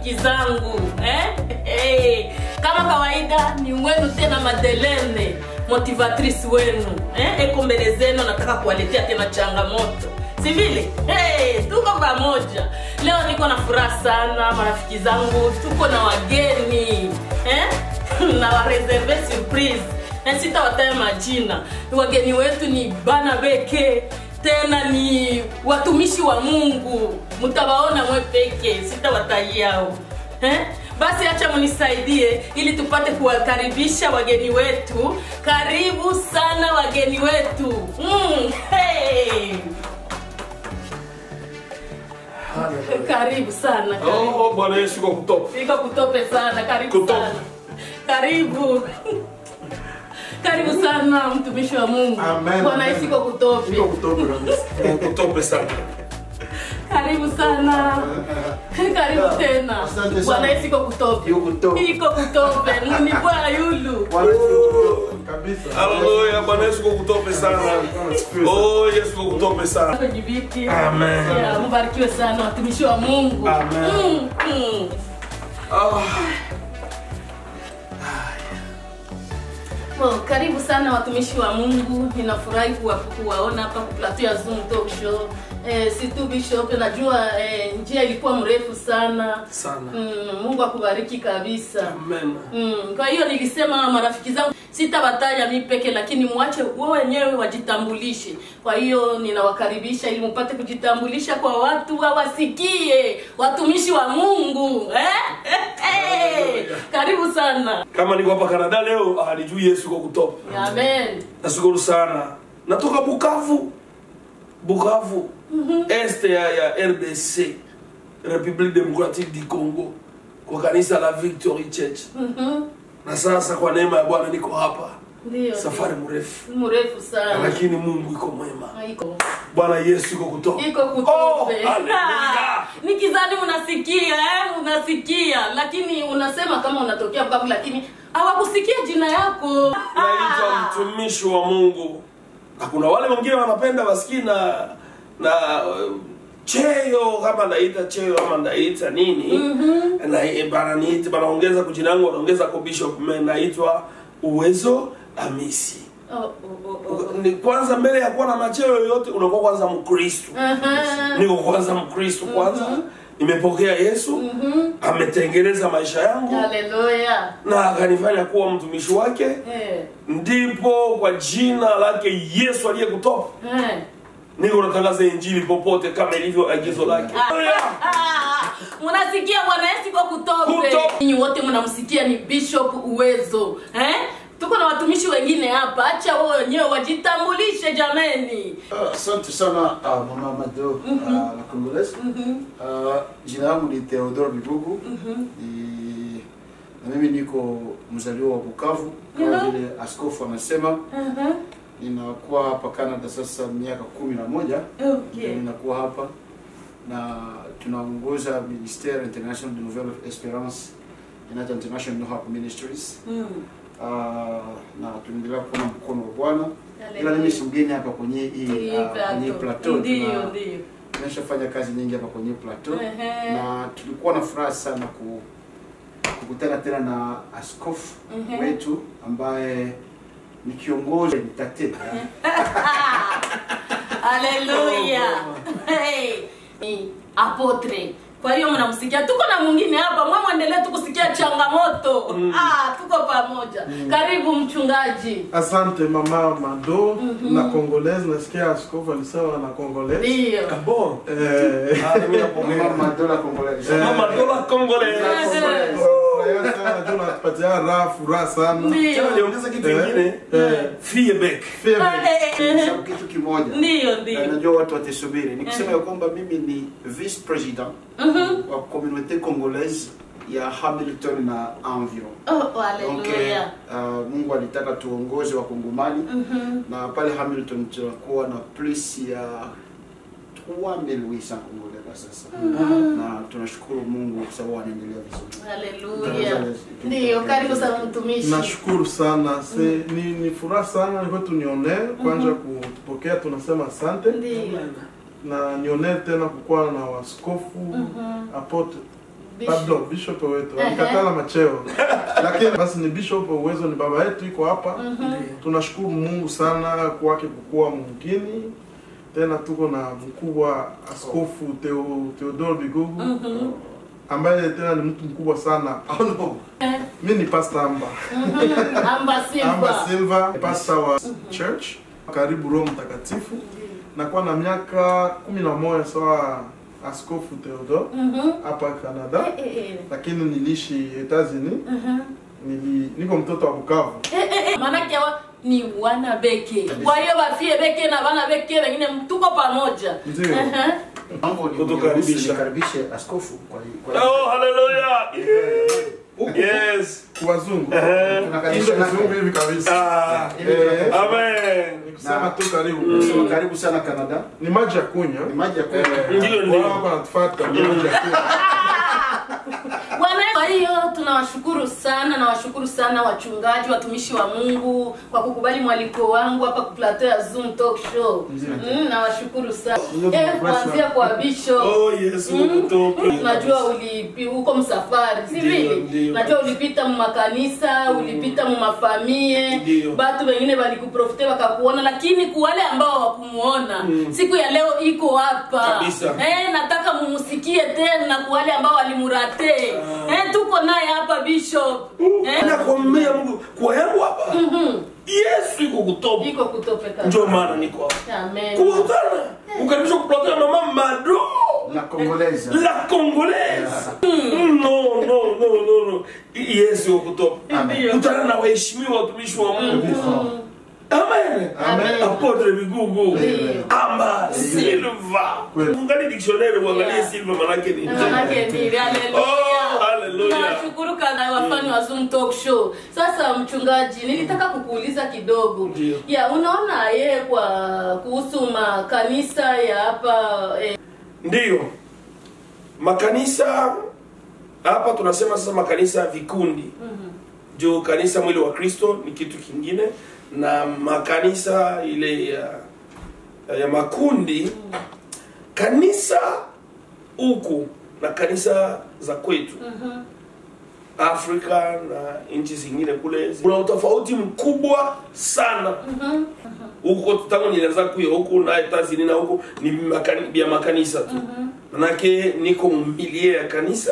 marafiki zangu. Kama kawaida ni wenu tena Madeleine, motivatrice wenu. Eko mbele zenu nataka kuwaletea tena changamoto. Si vile? Tuko pamoja. Leo niko na furaha sana marafiki zangu. Tuko na wageni. Na wa reserve surprise. Sitawataja majina. Wageni wetu ni Bana Beke. Tena ni watumishi wa Mungu. Mtawaona mwe peke. Sitawatajiao. Basi acha munisaidie ili tupate kuwakaribisha wageni wetu. Karibu sana wageni wetu. Karibu sana. Oh, Bwana Yesu kwa kutope. Iko kutope sana. Karibu sana. Karibu. Karibu sana mtumishi wa Mungu. Bwana Yesu kwa kutope. Iko kutope kabisa. Kutope sana. Karibu sana. Karibu tena. Bwana Yesu kwa kutope. Iko kutope. Ni Bwana yulu. Kabisa. Haleluya, Bwana Yesu kwa kutope sana. Oh, Yesu kwa kutope sana. Amen. Ya, mbarikiwe sana watumishi wa Mungu. Amen. Karibu sana watumishi wa Mungu. Ninafurahi kuwaona hapa kwa plateau ya Zoom Talk Show. Situ Bishop, najua njia ilikuwa mrefu sana. Mungu akubariki kabisa. Amen. Kwa hiyo nilisema marafiki zangu sitawataja mimi peke, lakini muache wao wenyewe wajitambulishe. Kwa hiyo ninawakaribisha ili mpate kujitambulisha kwa watu wawasikie, watumishi wa Mungu. Karibu sana. Kama niko hapa Canada leo, alijui Yesu kwa kutope. Amen. Nashukuru sana. Natoka Bukavu. Este ya RDC, République Démocratique du Congo, kwa kanisa la Victory Church. Na sasa kwa neema ya Bwana niko hapa. Ndio. Safari mrefu sana. Lakini Mungu iko mwema. Iko. Bwana Yesu iko kutope. Iko kutope. Oh, haleluya. Nikizani unasikia, lakini unasema kama unatokea Bukavu lakini hawakusikia jina yako. Naitwa mtumishi wa Mungu. Na kuna wale wengine wanapenda basikia na cheo, kama naita cheo kama naita nini. Na banaongeza kujina langu, wanaongeza kwa Bishop. Mimi naitwa Uwezo Hamisi. Ni kwanza mbele ya kuwa na macheo yoyote unakuwa kwanza Mkristo. Niko kwanza Mkristo kwanza. Nimepokea Yesu. Ametengeneza maisha yangu. Haleluya. Na akanifanya kuwa mtumishi wake. Ndipo kwa jina lake Yesu aliyekutopa. Niko natangaza injili popote kama ilivyo agizo lake. Mnasikia Bwana Yesu kwa kutope. Ninyi wote mnamsikia ni Bishop Uwezo. Tuko na watumishi wengine hapa. Acha wao wenyewe wajitambulishe jameni. Asante sana mama Mado la Congolaise. Jina langu ni Theodore Bibugu. Na mimi niko mzaliwa wa Bukavu kama vile askofu anasema. Ninakuwa hapa Canada sasa miaka 11. Ninakuwa hapa na tunaongoza Ministère International de Nouvelle Espérance, International Hope Ministries. Na tunaendelea kuona mkono wa Bwana. Ila mimi si mgeni hapa kwenye plateau. Ndio. Tumeshafanya kazi nyingi hapa kwenye plateau. Na tulikuwa na furaha sana kukutana tena na askofu wetu ambaye ni kiongozi mtate. Haleluya. Apotre. Kwa hiyo mnamsikia, tuko na mwingine hapa, muendelee tukusikia changamoto. Tuko pamoja. Karibu mchungaji. Asante mama Mado na Congolaise, nasikia askofu alisema na Congolaise. Ndio. Bon. Mama Mado la Congolaise. Mama Mado la Congolaise. Tunapatia furaha sana. Tena niongeza kitu kingine. Feedback. Kitu kimoja. Ndio. Najua watu watasubiri. Nikisema ya kwamba mimi ni vice president wa communauté congolaise ya Hamilton na environ. Haleluya. Mungu alitaka tuongoze wa Kongomani na pale Hamilton tunakuwa na plus ya 3800 Congolais sasa. Na tunashukuru Mungu kwa sababu anaendelea vizuri. Haleluya. Ndio, karibu sana mtumishi. Nashukuru sana. Ni furaha sana kwetu nione kwanza kutupokea, tunasema asante. Ndio. Na nione tena kukuwa na waskofu apotre Pardon, bishop wetu. Alikatala macheo. Lakini basi ni bishop Uwezo, ni baba yetu iko hapa. Tunashukuru Mungu sana kwake kukua mumkini. Tena tuko na mkubwa Askofu Theodore Bigugu. Ambaye tena ni mtu mkubwa sana. Mimi ni Pastor Amba. Amba Silva, pastor wa church karibu Roho Mtakatifu. Nakuwa na miaka 11 sawa Askofu Theodore hapa Canada. Lakini niliishi Etazini. Niko mtoto wa Bukavu. Manake ni wana beke. Kwa hiyo bafie beke na wana beke wengine tuko pamoja. Ndio. Mambo ni kukaribisha askofu kwa Oh, hallelujah. Yes. Wazungu. Tunakaribisha wazungu hivi kabisa. Amen. Nikusema tu karibu. Karibu sana Canada. Ni maji ya kunywa. Ni maji ya kunywa. Ndio. Wao wanatufuata maji ya kunywa. Kwa hiyo tunawashukuru sana na washukuru sana wachungaji, watumishi wa Mungu kwa kukubali mwaliko wangu hapa kwa plateau ya Zoom Talk Show. Na washukuru sana. Kuanzia kwa bishop. Oh yes, Najua uko msafari, si vile? Najua ulipita mu makanisa, ulipita mu mafamie, watu wengine walikuprofite wakakuona, lakini kwa wale ambao hawakumuona, siku ya leo iko hapa. Nataka mumusikie tena kwa wale ambao walimurate. Tuko naye hapa bishop. Nakwambia Mungu kwa yangu hapa. Yesu iko kutopa. Iko kutopeka. Ndio maana niko hapa. Amen. Kukutana. Ukaribisha kupata mama Mado. La Congolaise. La Congolaise. No. Yesu iko kutopa. Kutana na waheshimiwa watumishi wa Mungu. Amen. Apotre Bigugu. Amba Silva. Ungali dictionnaire uangalie Silva manake ni. Hallelujah. Nashukuru kana wafani wa Zoom Talk Show. Sasa mchungaji, nilitaka kukuuliza kidogo. Unaona yeye kwa kuhusu makanisa ya hapa Ndio. Makanisa hapa tunasema sasa makanisa vikundi. Jo kanisa mwili wa Kristo ni kitu kingine na makanisa ile ya makundi kanisa huku na kanisa za kwetu Afrika na nchi zingine kule kuna utofauti mkubwa sana. Huko tangu nilianza kuja huku na Etazini na huku ni makanisa tu. Manake niko mbilie ya kanisa,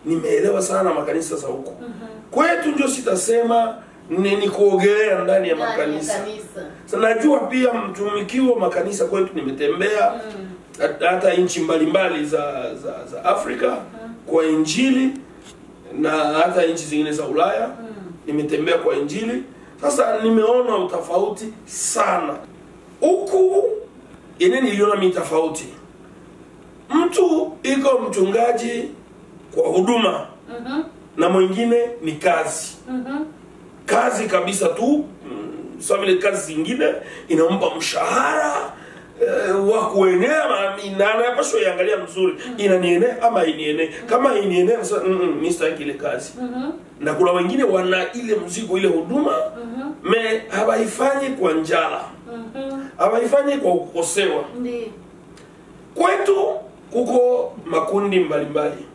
nimeelewa sana makanisa za huku. Kwetu ndio sitasema ni kuogelea ndani ya makanisa. Sasa najua pia mtumikiwa makanisa kwetu nimetembea hata nchi mbalimbali za Afrika kwa injili na hata nchi zingine za Ulaya nimetembea kwa injili. Sasa nimeona utofauti sana. Huku niliona mimi tofauti. Mtu iko mchungaji kwa huduma na mwingine ni kazi. Kazi kabisa tu, sawa vile kazi zingine inampa mshahara wa kuenea na anapaswa iangalia mzuri inanienea ama inienea. Kama inienea mimi sitaki ile kazi. Na kuna wengine wana ile mzigo ile huduma hawaifanyi kwa njala. Hawaifanyi kwa kukosewa. Kwetu kuko makundi mbalimbali.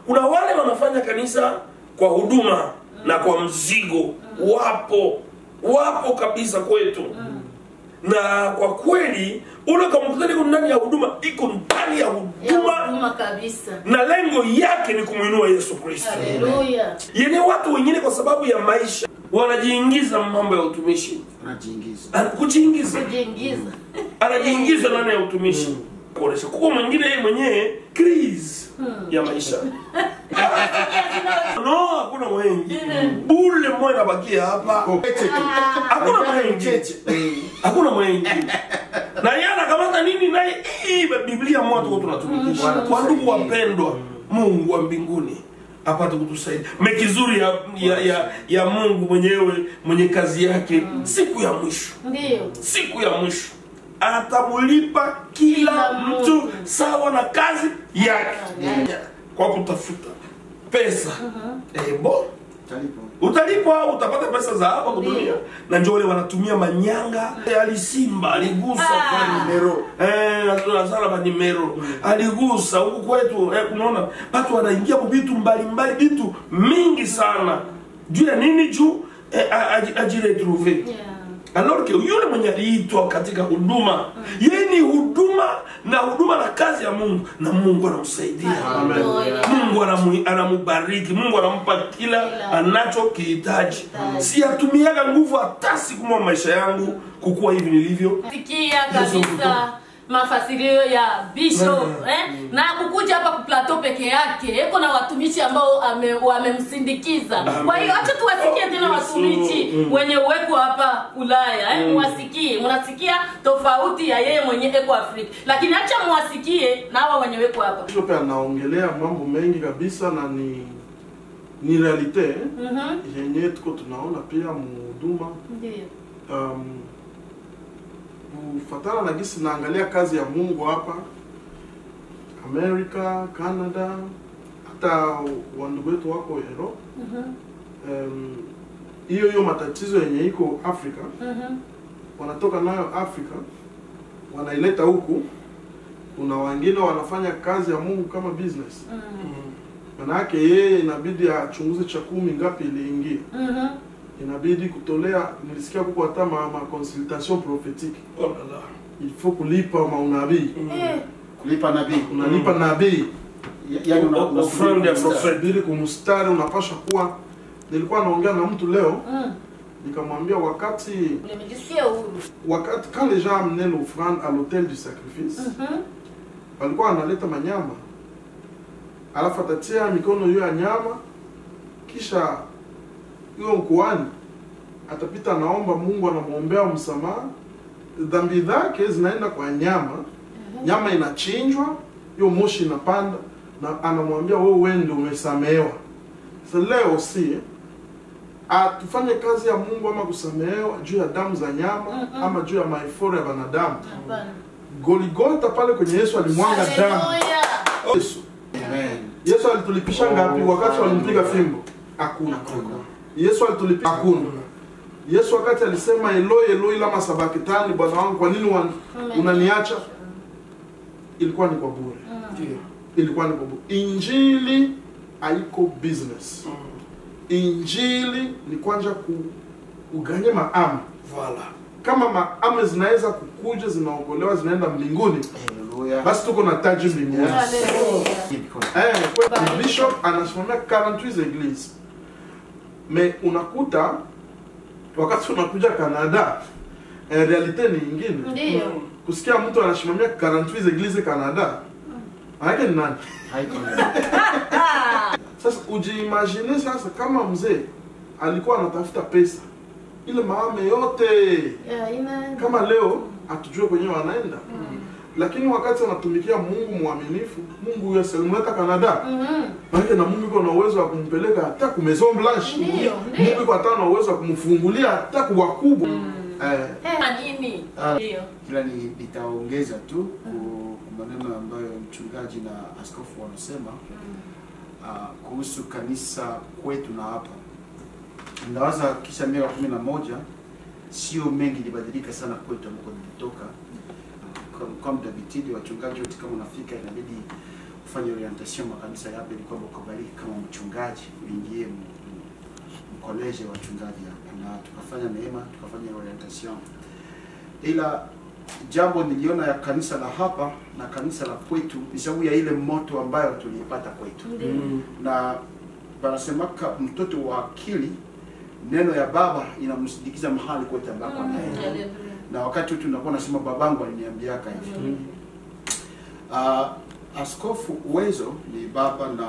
Kuna wale wanafanya kanisa kwa huduma na kwa mzigo. Wapo kabisa kwetu. Na kwa kweli ule kamkutani iko ndani ya huduma, iko ndani ya huduma kabisa. Na lengo yake ni kumuinua Yesu Kristo. Haleluya. Yene watu wengine kwa sababu ya maisha wanajiingiza mambo ya utumishi. Anajiingiza ndani ya utumishi. Kuonesha kwa mwingine yeye mwenyewe crise ya maisha. No, hakuna mwengi. Bule mmoja anabakia hapa. Hakuna mwengi. Na yeye anakamata nini naye Biblia moja tu tunatumikisha. Kwa ndugu wapendwa, Mungu wa mbinguni apate kutusaidia. Mekizuri ya Mungu mwenyewe mwenye kazi yake siku ya mwisho. Ndio. Siku ya mwisho atamulipa kila mtu sawa na kazi yake. Kwa kutafuta pesa. Utalipwa, utapata pesa za hapa kudunia. Na ndio wale wanatumia manyanga. Alisimba, aligusa kwa nimero. Nasala ba nimero. Aligusa huku kwetu, unaona watu wanaingia kwa vitu mbalimbali, vitu mingi sana. Juu ya nini? Juu ajiretrouver. Alors que yule mwenye aliitwa katika huduma, yeye ni huduma na kazi ya Mungu, na Mungu anamsaidia. Mungu anamubariki, Mungu anampa kila anachokihitaji. Si atumiaga nguvu hata siku moja maisha yangu kukua hivi nilivyo. Sikia kabisa mafasirio ya Bishop na kukuja hapa ku plateau peke yake. Eko na watumishi ambao wamemsindikiza. Kwa hiyo acha tuwasikie tena watumishi wenye uwepo hapa Ulaya, muwasikie. Mnasikia tofauti ya yeye mwenye eko Afrika. Lakini acha muwasikie na hawa wenye uwepo hapa. Bishop anaongelea mambo mengi kabisa na ni realite. Yenye tuko tunaona pia mhuduma. Ndio. Kufatana na gisi naangalia kazi ya Mungu hapa Amerika, Canada, hata wandugu wetu wako Europe. Hiyo matatizo yenye iko Afrika, wanatoka nayo Afrika, wanaileta huku. Kuna wengine wanafanya kazi ya Mungu kama business. Manake yeye inabidi achunguze cha 10 ngapi iliingia. Inabidi kutolea, nilisikia kuko hata ma consultation prophétique. Oh là là. Il faut kulipa maunabii. Kulipa nabii. Unalipa nabii. Yaani offrande ya prophet. Bili kumstari unapasha kuwa. Nilikuwa naongea na mtu leo. Nikamwambia wakati quand les gens amenaient l'offrande à l'autel du sacrifice. Walikuwa analeta manyama. Alafu atatia mikono hiyo ya nyama, kisha hiyo mkuani atapita naomba Mungu, anamuombea msamaha. Dhambi zake zinaenda kwa nyama. Nyama inachinjwa, hiyo moshi inapanda, na anamwambia wewe ndio umesamehewa. Sasa leo si atufanye kazi ya Mungu ama kusamehewa juu ya damu za nyama ama juu ya maeforo ya wanadamu. Golgotha pale kwenye Yesu alimwanga damu. Yesu. Yesu alitulipisha ngapi wakati walimpiga fimbo? Hakuna. Yesu alitulipisha hakuna. Yesu wakati alisema Eloi Eloi lama sabakitani, Bwana wangu kwa nini unaniacha? Ilikuwa ni kwa bure. Ilikuwa ni kwa bure. Injili haiko business. Injili ni kwanza kuganye maama. Voilà. Kama maama zinaweza kukuja, zinaokolewa, zinaenda mbinguni. Basi tuko na taji mbinguni. Kwa Bishop anasimamia 48 églises. Mais unakuta wakati unakuja Canada, realite ni nyingine. Ndio. Kusikia mtu anasimamia 48 églises Canada. Haike ni nani? Haiko. Sasa ujiimagine sasa kama mzee alikuwa anatafuta pesa. Ile maame yote. Kama leo atujue kwenye wanaenda. Lakini wakati anatumikia Mungu mwaminifu, Mungu yaselimleta Canada. Maana na Mungu yuko na uwezo wa kumpeleka hata ku Maison Blanche. Mungu yuko hata na uwezo wa kumfungulia hata kwa wakubwa. Nini? Ndio. Kila nitaongeza tu maneno ambayo mchungaji na askofu wanasema kuhusu kanisa kwetu na hapa. Ndawaza kisha miaka 11 sio mengi libadilika sana kwetu ambako nilitoka. Kama David wachungaji wote kama unafika inabidi ufanye orientation makanisa yapi ni kwamba ukabariki kama mchungaji uingie mkoleje wachungaji hapa, na tukafanya neema tukafanya orientation. Ila jambo niliona ya kanisa la hapa na kanisa la kwetu ni sababu ya ile moto ambayo tulipata kwetu. Na wanasema mtoto wa akili neno ya baba inamsindikiza mahali kote ambako anaenda. Na wakati tunakuwa nasema babangu aliniambia hivi. Askofu Uwezo ni baba, na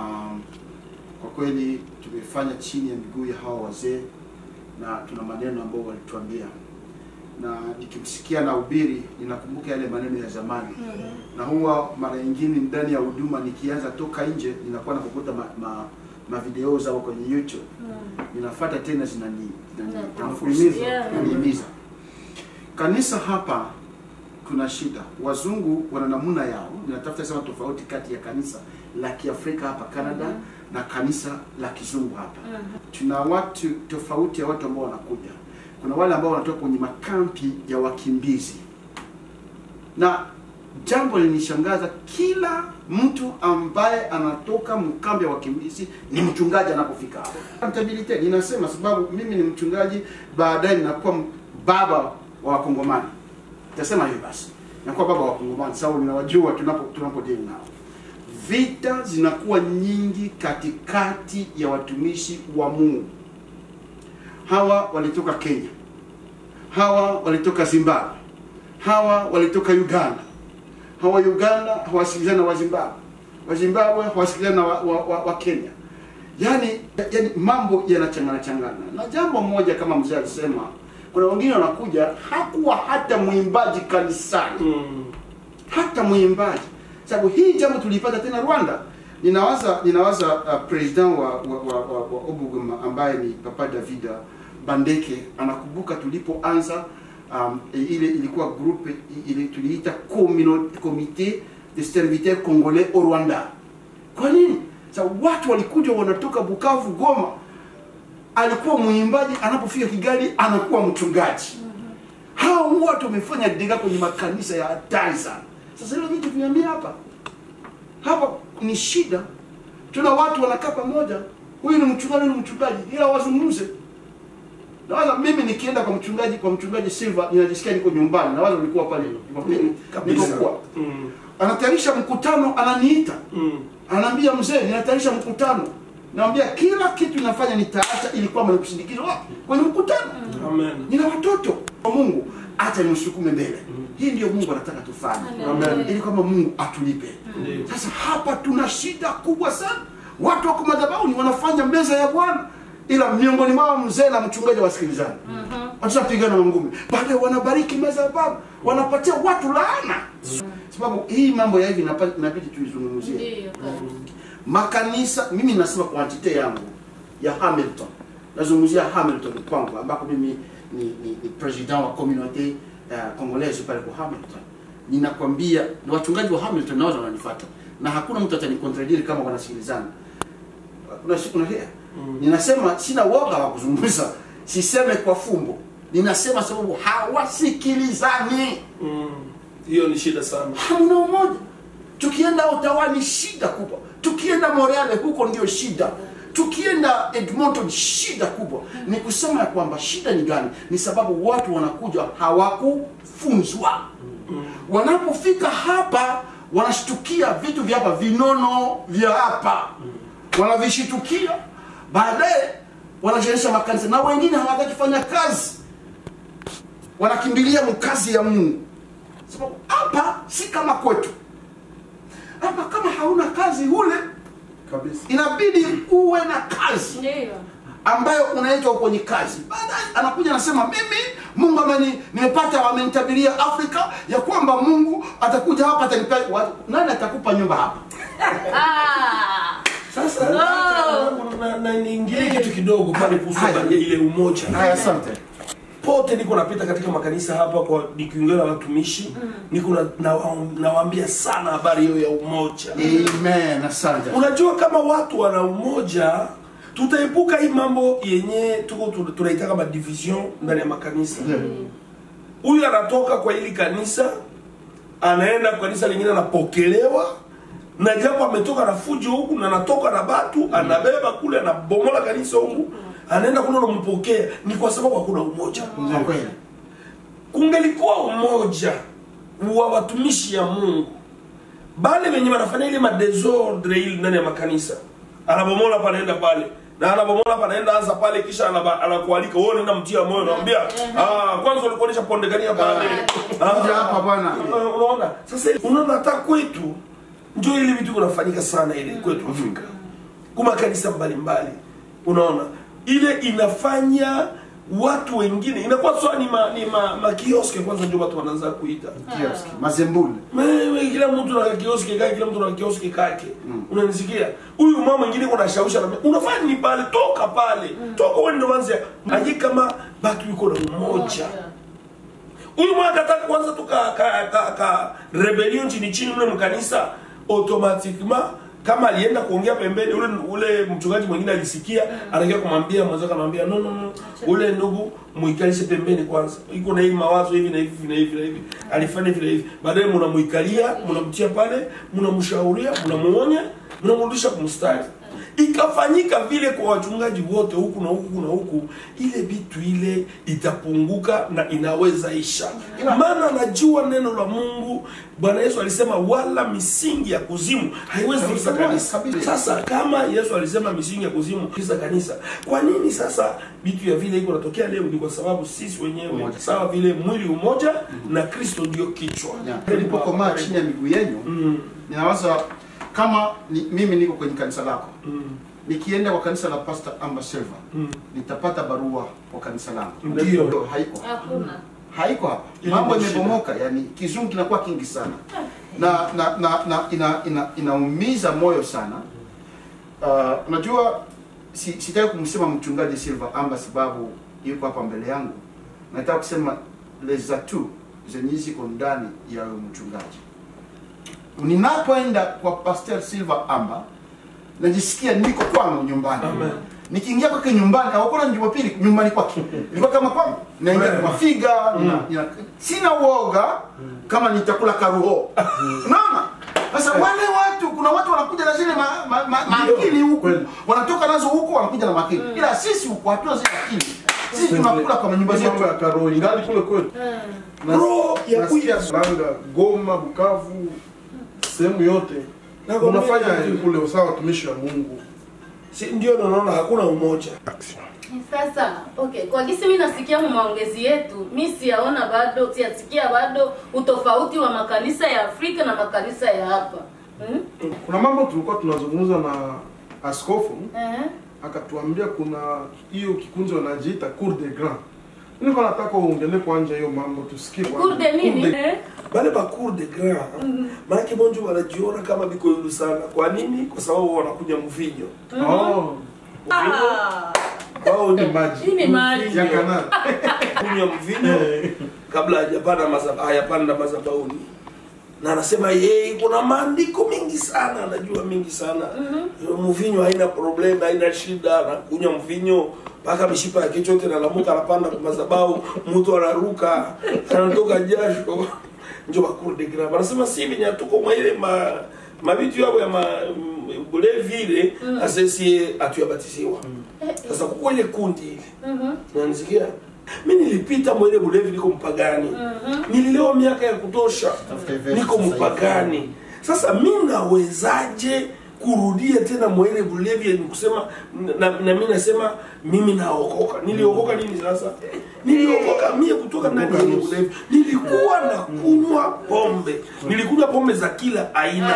kwa kweli tumefanya chini ya miguu ya hawa wazee na tuna maneno ambayo walituambia. Na nikimsikia na ubiri ninakumbuka yale maneno ya zamani. Na huwa mara nyingine ndani ya huduma nikianza toka nje ninakuwa nakukuta ma video zao kwenye YouTube. Ninafuata tena zinanihimiza. Kanisa hapa kuna shida. Wazungu wana namuna yao. Ninatafuta sema tofauti kati ya kanisa la Kiafrika hapa Canada na kanisa la Kizungu hapa. Tuna watu tofauti ya watu ambao wanakuja. Kuna wale ambao wanatoka kwenye makampi ya wakimbizi. Na jambo linishangaza, kila mtu ambaye anatoka mkambi ya wakimbizi ni mchungaji anapofika hapo. Accountability ninasema sababu mimi ni mchungaji, baadaye ninakuwa baba wa Wakongomani. Nitasema hiyo basi. Ninakuwa baba wa Wakongomani sababu ninawajua tunapodili nao. Vita zinakuwa nyingi katikati ya watumishi wa Mungu. Hawa walitoka Kenya. Hawa walitoka Zimbabwe. Hawa walitoka Uganda. Hawa Uganda hawasikilizana na Wazimbabwe. Wazimbabwe hawasikilizana na wa Kenya. Yani mambo yanachangana. Na jambo moja kama mzee alisema, kuna wengine wanakuja hakuwa hata muimbaji kanisani. Hata muimbaji. Sababu hii jambo tulipata tena Rwanda. Ninawaza president wa Obuguma ambaye ni Papa David Bandeke anakumbuka tulipoanza ile ilikuwa groupe ile tuliita comité de serviteurs congolais au Rwanda. Kwa nini? Sababu watu walikuja wanatoka Bukavu, Goma. Alikuwa muimbaji, anapofika Kigali anakuwa mchungaji. Hao watu wamefanya dega kwenye makanisa ya hatari sana. Sasa hilo vitu viambia hapa ni shida. Tuna watu wanakaa pamoja, huyu ni mchungaji, ila wazungumze. Nawaza mimi nikienda kwa mchungaji Silva ninajisikia niko nyumbani. Nawaza nilikuwa pale nilikuwa. Anatayarisha mkutano, ananiita. Anaambia mzee, ninatayarisha mkutano. Naambia kila kitu ninafanya nitaacha ili kwamba nikusindikize wapi? Kwenye mkutano. Amen. Nina watoto wa Mungu, acha nimsukume mbele. Hii ndio Mungu anataka tufanye. Amen. Ili kwamba Mungu atulipe. Sasa hapa tuna shida kubwa sana. Watu wako madhabahuni wanafanya meza ya Bwana, ila miongoni mwao mzee na mchungaji wasikilizana. Watapigana ngumi. Baadaye wanabariki meza ya Bwana, wanapatia watu laana. Sababu hii mambo ya hivi inabidi tuizungumzie. Makanisa, mimi nasema quantity yangu ya Hamilton. Nazungumzia Hamilton kwangu ambako mimi ni president wa community congolaise pale kwa Hamilton. Ninakwambia ni wachungaji wa Hamilton nao wananifuata. Na hakuna mtu atanicontradire kama wanasikilizana. Unasikia? Ninasema sina woga wa kuzungumza. Siseme kwa fumbo. Ninasema sababu hawasikilizani. Hiyo ni shida sana. Hamna umoja. Tukienda Ottawa ni shida kubwa. Tukienda Montreal huko ndio shida. Tukienda Edmonton shida kubwa. Ni kusema ya kwamba shida ni gani? Ni sababu watu wanakuja hawakufunzwa. Wanapofika hapa wanashtukia vitu vya hapa, vinono vya hapa. Wanavishitukia, baadaye wanajeresha makanisa, na wengine hawataki kufanya kazi. Wanakimbilia mkazi ya Mungu. Sababu hapa si kama kwetu. Hapa kama hauna kazi hule kabisa, inabidi uwe na kazi. Ndio. Ambayo unaitwa kwenye kazi. Baadaye anakuja anasema mimi Mungu nimepata amenitabiria Afrika ya kwamba Mungu atakuja hapa atanipa. Nani atakupa nyumba hapa? Sasa na niingie kitu kidogo pale kuhusu ile umoja. Asante. Pote niko napita katika makanisa hapa kwa nikiongea na watumishi, niko nawaambia sana habari hiyo ya umoja. Amen, asante. Unajua kama watu wana umoja, tutaepuka hii mambo yenye tunaita kama division ndani ya makanisa. Huyu anatoka kwa hili kanisa, anaenda kwa kanisa lingine anapokelewa, na japo ametoka na fujo huku na anatoka na batu, anabeba kule anabomola kanisa huku, anaenda kule anampokea. Ni kwa sababu hakuna umoja. Kungelikuwa umoja wa watumishi ya Mungu, bale wenye wanafanya ile madesordre ile ndani ya makanisa, anabomola pale anaenda pale, na anabomola pale anaenda anza pale, kisha anakualika wewe nenda mtia moyo, naambia kwanza ulikuonesha pondekania pale hapa bwana. Unaona sasa, unaona hata kwetu ndio ile vitu kunafanyika sana ile kwetu Afrika, kuma kanisa mbalimbali. Unaona ile inafanya watu wengine inakuwa sawa ni kioski. Kwanza ndio watu wanaanza kuita kioski mazembule. Wewe kila mtu na kioski kake, kila mtu na kioski kake. Unanisikia? Huyu mama mwingine kuna shausha na unafanya ni pale, toka pale. Toka wewe ndio manzi. Aje kama watu yuko na umoja. Huyu mama kataka kwanza tuka rebellion chini mle mkanisa, automatiquement Kama alienda kuongea pembeni, ule mchungaji mwingine alisikia, anakia kumwambia mwanzo, akamwambia no, ule ndugu muikalishe pembeni kwanza, iko na hii mawazo hivi na hivi na hivi na hivi, alifanya hivi na hivi. Baadaye mnamuikalia, mnamtia pale, mnamshauria, mnamuonya, mnamrudisha kumstari. Ikafanyika vile kwa wachungaji wote huku na huku na huku, ile vitu ile itapunguka na inaweza isha. Maana najua neno la Mungu, Bwana Yesu alisema wala misingi ya kuzimu haiwezi kutikisa kanisa. Sasa kama Yesu alisema misingi ya kuzimu kutikisa kanisa, kwa nini sasa vitu ya vile iko natokea leo? Ni kwa sababu sisi wenyewe sawa vile mwili umoja na Kristo ndio kichwa. Nilipokomaa chini ya miguu yenu, ninawaza kama mimi niko kwenye kanisa lako, nikienda kwa kanisa la Pastor Amba Silva, nitapata barua kwa kanisa langu. Ndio haiko. Hakuna. Haiko hapa. Mambo yamebomoka, yani kizungu kinakuwa kingi sana. Na inaumiza moyo sana. Unajua sitaki kumsema mchungaji Silva Amba sababu yuko hapa mbele yangu. Nataka kusema leza tu zenye ziko ndani ya mchungaji. Ninapoenda kwa Pastor Silva Amba, najisikia niko kwangu nyumbani. Amen. Nikiingia kwake nyumbani, au kuna Jumapili nyumbani kwake, nilikuwa kama kwangu. Naingia kwa mafiga, sina uoga kama nitakula karuho. Unaona? Sasa wale watu, kuna watu wanakuja na zile makili huku, wanatoka nazo huku wanakuja na makili. Ila sisi huku hatuna zile makili. Sisi tunakula kama nyumba zetu ya karuho ingali kule kwetu. roho ya kuja Langa, Goma, Bukavu, sehemu yote. Na unafanya kule usawa watumishi wa Mungu. Si ndio naona hakuna umoja. Sasa, okay, kwa gisi mimi nasikia maongezi yetu, mimi siyaona bado, siasikia bado utofauti wa makanisa ya Afrika na makanisa ya hapa. Kuna mambo tulikuwa tunazungumza na askofu, akatuambia kuna hiyo kikundi wanajiita Cour des Grands. Nilikuwa nataka uongelee kwanza hiyo mambo tusikie kwa. Cour de nini? Bale ba Cour des Grands. Maana bonjo wanajiona kama biko yulu sana. Kwa nini? Kwa sababu wanakuja mvinyo. Wao ni maji. Ni maji ya Kanani. Kunywa mvinyo kabla hajapanda madhabahuni. Na anasema yeye kuna maandiko mengi sana, anajua mengi sana. Mvinyo haina problem, haina shida, na kunywa mvinyo mpaka mishipa ya kichwa yote inalamuka, anapanda kwa madhabahu, mtu anaruka, anatoka jasho. Ndio Cour des Grands. Anasema si binya tuko mwa ile mabitu yao ya bulevi ile, asesi atuyabatisiwa. Sasa kwa ile kundi ile. Unanisikia? Mimi nilipita mwele bulevi niko mpagani. Nililewa miaka ya kutosha. Niko mpagani. Sasa mimi nawezaje kurudia tena mwele bulevi? Ni kusema na mimi nasema mimi naokoka. Niliokoka nini sasa? Niliokoka mimi kutoka ndani ya bulevi. Nilikuwa na kunywa pombe. Nilikunywa pombe za kila aina.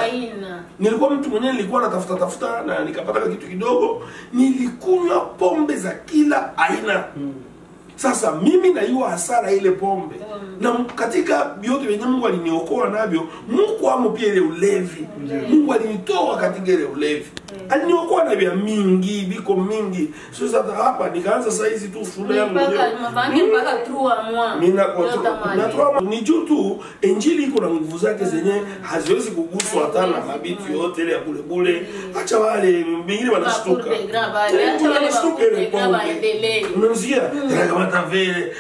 Nilikuwa mtu mwenyewe nilikuwa natafuta na nikapata kitu kidogo. Nilikunywa pombe za kila aina. Sasa mimi na hiyo hasara ile pombe. Na katika vyote wenye Mungu aliniokoa navyo, Mungu amo pia ile ulevi. Mungu alinitoa katika ile ulevi. Aliniokoa na vya mingi, biko mingi. Sasa hapa nikaanza saa hizi tu shule yangu leo. Mpaka trua mwa. Mimi na ni juu tu injili iko na nguvu zake zenye haziwezi kuguswa hata na mabitu yote ile ya bule. Acha wale wengine wanashtuka. Acha wale wanashtuka ile pombe. Unasikia? Kama vile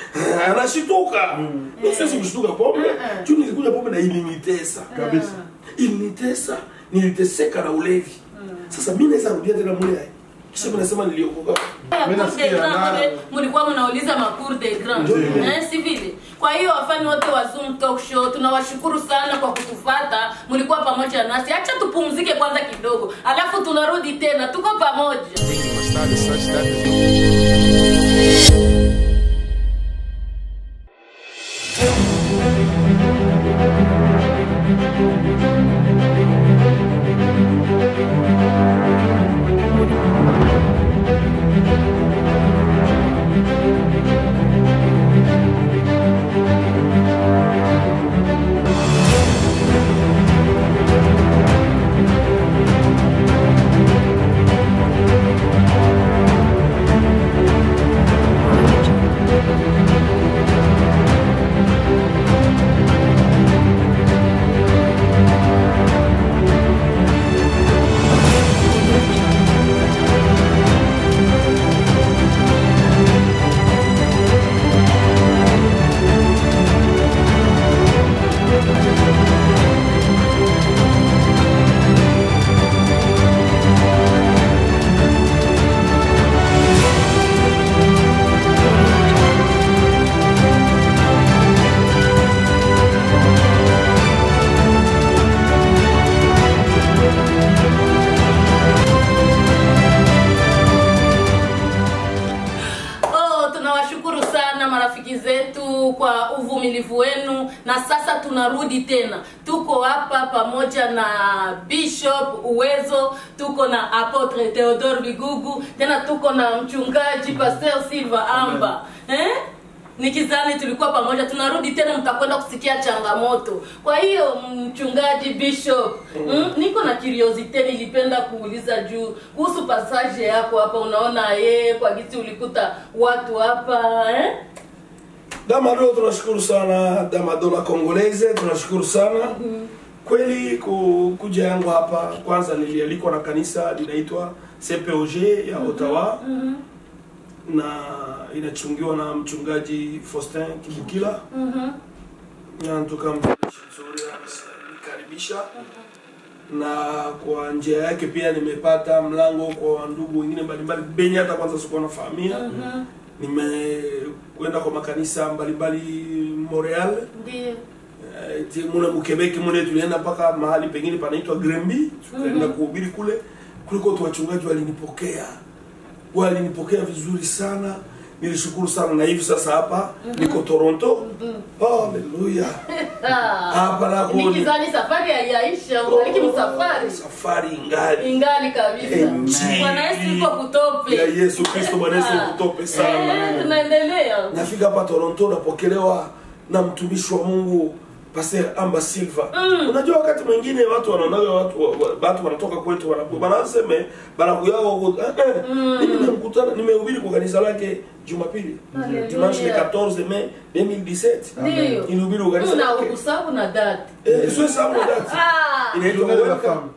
anashituka. Mimi siwezi kushtuka pombe. Tu nilikunywa pombe na ilinitesa. Kabisa. Ilinitesa, niliteseka na ulevi. Sasa mimi naweza rudia tena mule. Kisha nasema niliokoka. Mimi nasikia mlikuwa mnauliza ma Cour des Grands. Si vile. Kwa hiyo wafani wote wa Zoom Talk Show tunawashukuru sana kwa kutufuata. Mlikuwa pamoja nasi. Acha tupumzike kwanza kidogo. Alafu tunarudi tena. Tuko pamoja. na sasa tunarudi tena, tuko hapa pamoja na Bishop Uwezo, tuko na Apotre Theodore Bigugu, tena tuko na mchungaji Pastor Silva Amba. Nikizani tulikuwa pamoja, tunarudi tena, mtakwenda kusikia changamoto. Kwa hiyo mchungaji Bishop, niko na curiosity, nilipenda kuuliza juu kuhusu passage yako hapa. Unaona kwa gisi ulikuta watu hapa Damado, tunashukuru sana. Damado la Congolaise, tunashukuru sana. Kweli kuja yangu hapa, kwanza nilialikwa na kanisa linaitwa CPOG ya Ottawa. Na inachungiwa na mchungaji Faustin Kibukila. Na tukamkaribisha nzuri, nikaribisha. Na kwa njia yake pia nimepata mlango kwa ndugu wengine mbalimbali benye hata kwanza sikuwa nafahamia. Nimekwenda kwa makanisa mbalimbali Montreal. Ndio. Mune Mukebeki, mune tulienda mpaka mahali pengine panaitwa Grenby, tukaenda kuhubiri kule. Kuliko watu wachungaji walinipokea vizuri sana. Nilishukuru sana, na hivi sasa hapa niko Toronto. Hallelujah. Hapa na kwa nikizani safari haiyaisha, ungaliki msafari. Safari ingali kabisa. Bwana Yesu yuko kutope. Ya Yesu Kristo, Bwana Yesu kutope sana. Tunaendelea. Nafika hapa Toronto, napokelewa na mtumishi wa Mungu Pastor Amba Silva. Unajua wakati mwingine watu wanaonaga watu wanatoka kwetu wanasema yao nimekutana, nimehubiri kwa kanisa lake Jumapili. Dimanche le 14 mai 2017. Ndio. Nilihubiri kwa kanisa lake. Una usabu na date. Sio sababu na date. Inaitwa la femme.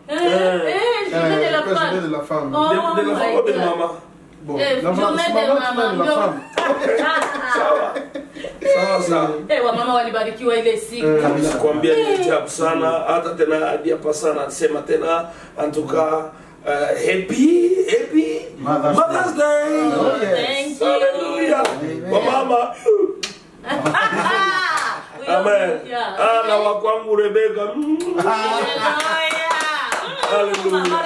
Journée de la femme. De la femme. De la femme de mama. Bon, la femme. Sawa. Wa mama walibarikiwa ile siku. Kabisa, kuambia ni ajabu sana. Hata tena dia sana sema tena antuka happy Mother's Day. Thank you. Hallelujah. Mama. Amen. Na wakwangu Rebecca. Hallelujah.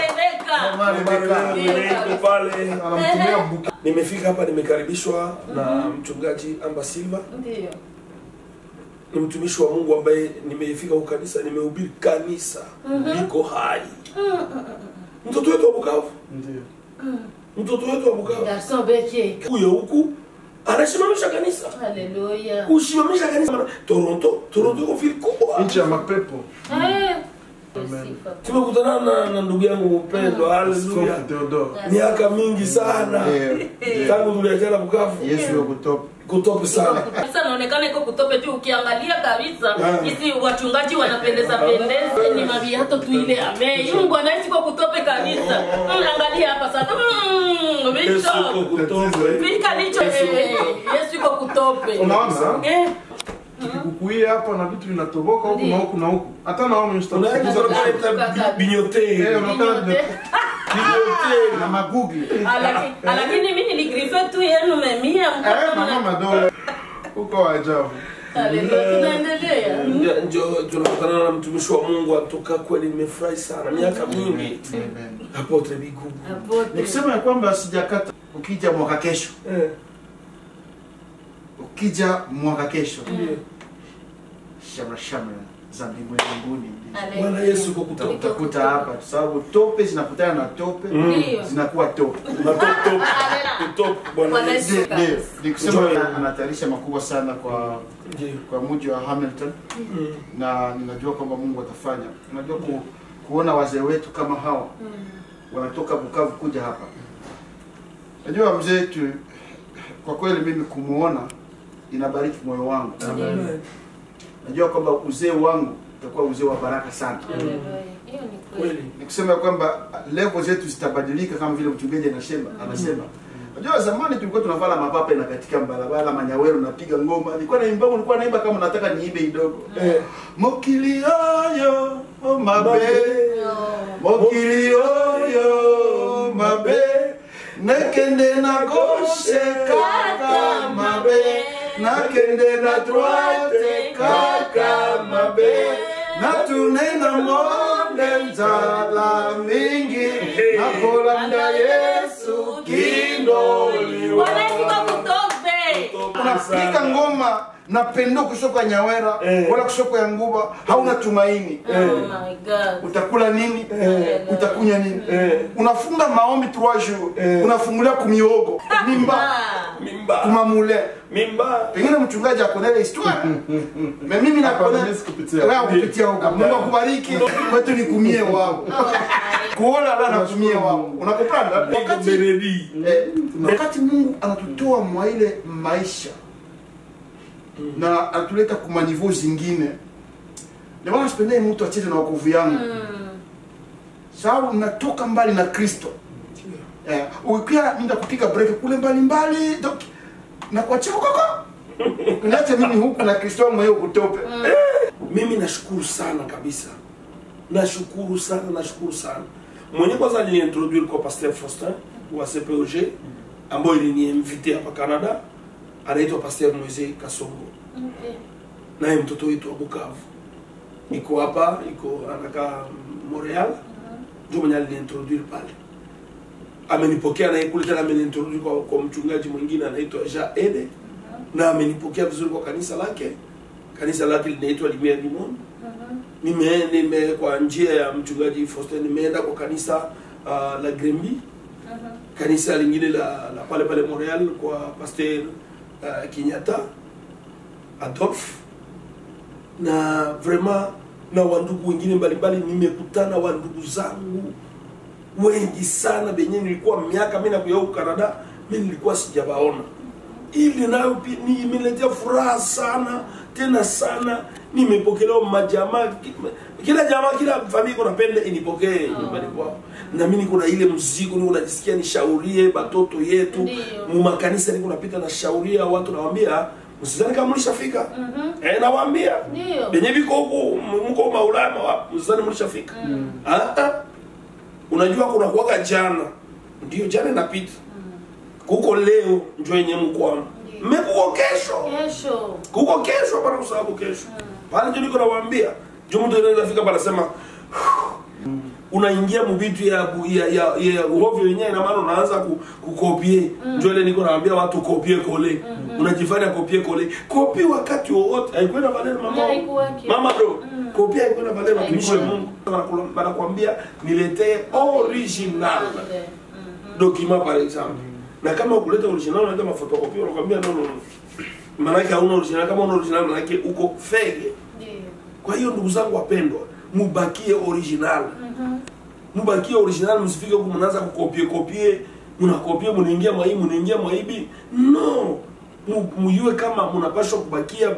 Nimefika hapa, nimekaribishwa na mchungaji Amba Silva. Ndio. Ni mtumishi wa Mungu ambaye nimefika kwa kanisa, nimehubiri kanisa liko hai. Mtoto wetu wa Bukavu. Ndio. Mtoto wetu wa Bukavu. Garçon beke. Huku anasimamisha kanisa. Hallelujah. Kusimamisha kanisa. Toronto iko fili kubwa. Nchi ya mapepo. Tumekutana na ndugu yangu mpendwa. Hallelujah. Miaka mingi sana. Tangu tuliachana Bukavu. Yesu yuko kutope sana. Sasa inaonekana iko kutope tu, ukiangalia kabisa hizi wachungaji wanapendeza pendeza, ni maviato tu ile ame. Mungu anaishi kwa kutope kabisa. Angalia hapa sasa. Yesu yuko kutope. Pika nicho Yesu yuko kutope. Unaona? Kukuia hapa na vitu vinatoboka huku na huku na huku. Hata na wao mshtakuza binyote. Na magugi. Lakini mimi niligrife tu yenu memia mama madogo. Uko ajabu. Tunaendelea. Ndio tunakutana na mtumishi wa Mungu atoka, kweli nimefurahi sana. Miaka mingi. Apotre Bigugu. Nikisema kwamba sijakata ukija mwaka kesho. Ukija mwaka kesho. Shamra za mbinguni. Bwana Yesu kukutoka. Utakuta hapa kwa sababu tope zinakutana na tope, zinakuwa tope. Na top Bwana Yesu. Ndio. Nikisema anatayarisha makubwa sana kwa mji wa Hamilton. Na ninajua kwamba Mungu atafanya. Unajua kuona wazee wetu kama hawa wanatoka Bukavu kuja hapa. Najua mzee wetu, kwa kweli mimi kumuona inabariki moyo wangu. Amen. Najua kwamba uzee wangu utakuwa uzee wa baraka sana. Hiyo ni kweli. Nikusema kwamba level zetu zitabadilika kama vile mchungaji anasema. Unajua zamani tulikuwa tunavala mapapa na katika barabara manyawero napiga ngoma. Nilikuwa naimba kama nataka niimbe kidogo. Mokilioyo mabe. Mokilioyo mabe. Nakende na gauche kaka mabe. Nakende na droite kaka mabe. Natunena monde nzala mingi. Nakolanda Yesu kindoliwa. Bwana Yesu kutope. unapiga ngoma na pendo kushoka Nyawera wala kushoka ya Nguba, hauna tumaini. Oh my God. Utakula nini? Utakunya nini? Unafunga maombi 3 jours, unafungulia kumiogo, mimba, kumamule, Pengine mchungaji akonele histoire. Mimi nakonele kupitia huko. Mungu akubariki. Kwetu ni kumie wao. Kuona la na kumie wao. Unakupanda? Wakati Mungu anatutoa mwa ile maisha na atuleta kuma niveau zingine, ndio maana sipendei mtu acheze na wokovu yangu. Sababu natoka mbali na Kristo. Ukiwa nenda kupiga break kule mbali donc na kwa chako kaka. Unaacha mimi huku na Kristo wangu yeye kutope. Mimi nashukuru sana kabisa. Nashukuru sana. Mwenye kwanza aliniintroduire kwa Pasteur Faustin wa CPOG ambaye aliniinvite hapa Canada. Anaitwa Pasteur Moise Kasongo. Naye mtoto wetu wa Bukavu. Iko hapa, anakaa Montreal. Ndio mwenye aliniintroduire pale. Amenipokea na kule tena ameniintroduce kwa mchungaji mwingine anaitwa Jean Ede. Na amenipokea vizuri kwa kanisa lake. Kanisa lake linaitwa Lumiere du Monde. Nime kwa njia ya mchungaji Faustin nimeenda kwa kanisa la Grimby. Kanisa lingine la pale Montreal kwa Pasteur Kinyata Adolphe. Na vraiment na wandugu wengine mbalimbali nimekutana wandugu zangu wengi sana benye nilikuwa miaka mimi nakuja huko Canada mimi nilikuwa sijabaona. Ili nayo imeniletea furaha sana tena sana. Nimepokelewa majamaa, kila jamaa, kila familia iko napenda inipokee nyumbani kwao. Na mimi niko na ile mzigo, niko najisikia nishaurie batoto yetu mu makanisa, niko napita na shauria watu, nawaambia msizani kama mlishafika. Nawaambia benye biko huko mko maulama wapi, msizani mlishafika. Unajua kuna kuwaka jana, ndio jana inapita. Kuko leo njoo yenye mkwamo. Mmekuwa kesho. Kuko kesho bana, usababu kesho. Pale ndio niko nawaambia. Ndio mtu anaweza fika pale sema unaingia mbitu ya uhovyo yenyewe, na maana unaanza kukopie. Ndio ile niko nawaambia watu kopie kole. Unajifanya kopie kole. Kopie wakati wowote. Haikwenda valeur mama do. Kopie haikwenda valeur watumishi wa Mungu. Wanakuambia niletee original. Document par exemple. Na kama ukuleta original unaenda mafotokopi, unakwambia no. Maana yake hauna original, kama una original maana yake uko fake. Kwa hiyo ndugu zangu wapendwa, mubakie original. Mubakie original, msifike huko mnaanza kukopie, mnakopie mnaingia mwaibi. No. Muyue kama mnapaswa kubakia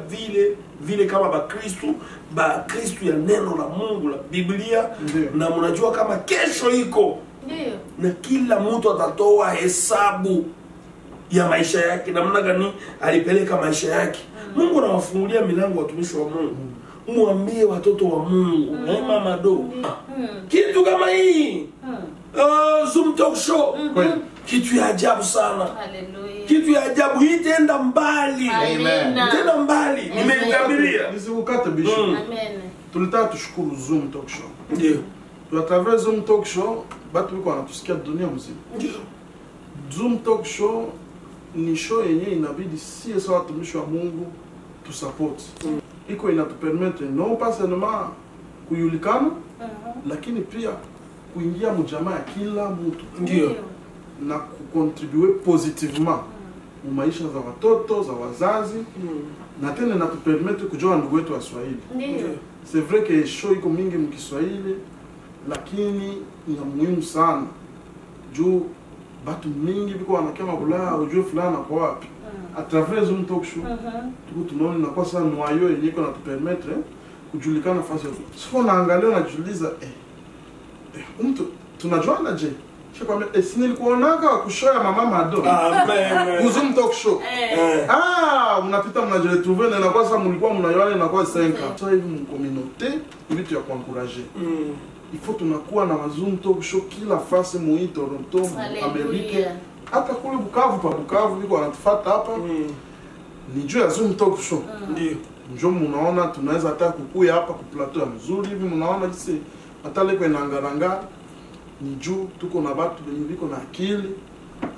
vile kama Bakristo ya neno la Mungu la Biblia. Na mnajua kama kesho iko. Na kila mtu atatoa hesabu ya maisha yake, namna gani alipeleka maisha yake. Mungu anawafungulia milango watumishi wa Mungu. Muambie watoto wa Mungu, mama do. Kitu kama hii. Zoom talk show. Kitu ya ajabu sana. Hallelujah. Kitu ya ajabu, hii tenda mbali. Amen. Tenda mbali. Nimekabilia. Nisikukate bisho. Amen. Tulitaka tushukuru Zoom talk show. Ndio. Tu travers Zoom talk show batu wiko wanatusikia dunia mzima. Ndio. Zoom talk show ni show yenye inabidi sisi watumishi wa Mungu tu support. Iko inatupermettre non pas seulement kujulikana, lakini pia kuingia mjamaa ya kila mtu. Ndio. Na kucontribue positivement mu maisha za watoto, za wazazi. Na tena inatupermettre kujua ndugu wetu wa Swahili. Ndio. C'est vrai que show iko mingi mkiswahili, lakini ni muhimu sana. Juu batu mingi biko wanakema kula ujue fulana kwa wapi. A travers Zoom talk show, tuko tunaona na kwa sana noyo yenye iko natupermettre kujulikana fasi yote. Sio naangalia na kujiuliza mtu tunajuana je? Shekwambia sinilikuonaka kushoya mama Mado. Amen. Zoom talk show. Mnapita mnajiretrouver na kwa sababu mlikuwa mnayoana na kwa 5 ans. Sasa hivi mcommunauté vitu ya kuencourager. Il faut tunakuwa na Zoom talk show kila fase mu Toronto, Amerika. Hata kule Bukavu biko wanatufuata hapa. Ni juu ya Zoom talk show. Ndio. Njoo mnaona tunaweza hata kukuya hapa ku plateau ya mzuri hivi, mnaona jinsi hata leko inangaranga. Ni juu tuko na batu benye biko na akili,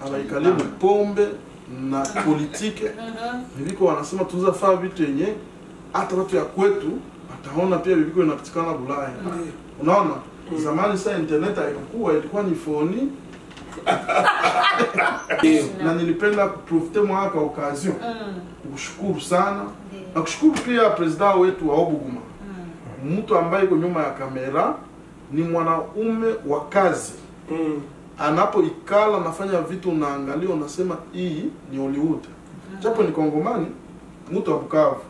abaikalie pombe, na politike bibiko wanasema tuza faa vitu yenye hata watu ya kwetu wataona pia bibiko inapatikana Bulaya. Unaona? Zamani saa internet haikuwa, ilikuwa ni phone. Na nilipenda kuprofite mwaka occasion kushukuru sana na kushukuru pia president wetu wa Obuguma. Mtu ambaye yuko nyuma ya kamera ni mwanaume wa kazi. Anapoikala nafanya vitu unaangalia unasema hii ni Hollywood. Japo ni Kongomani, mtu wa Bukavu.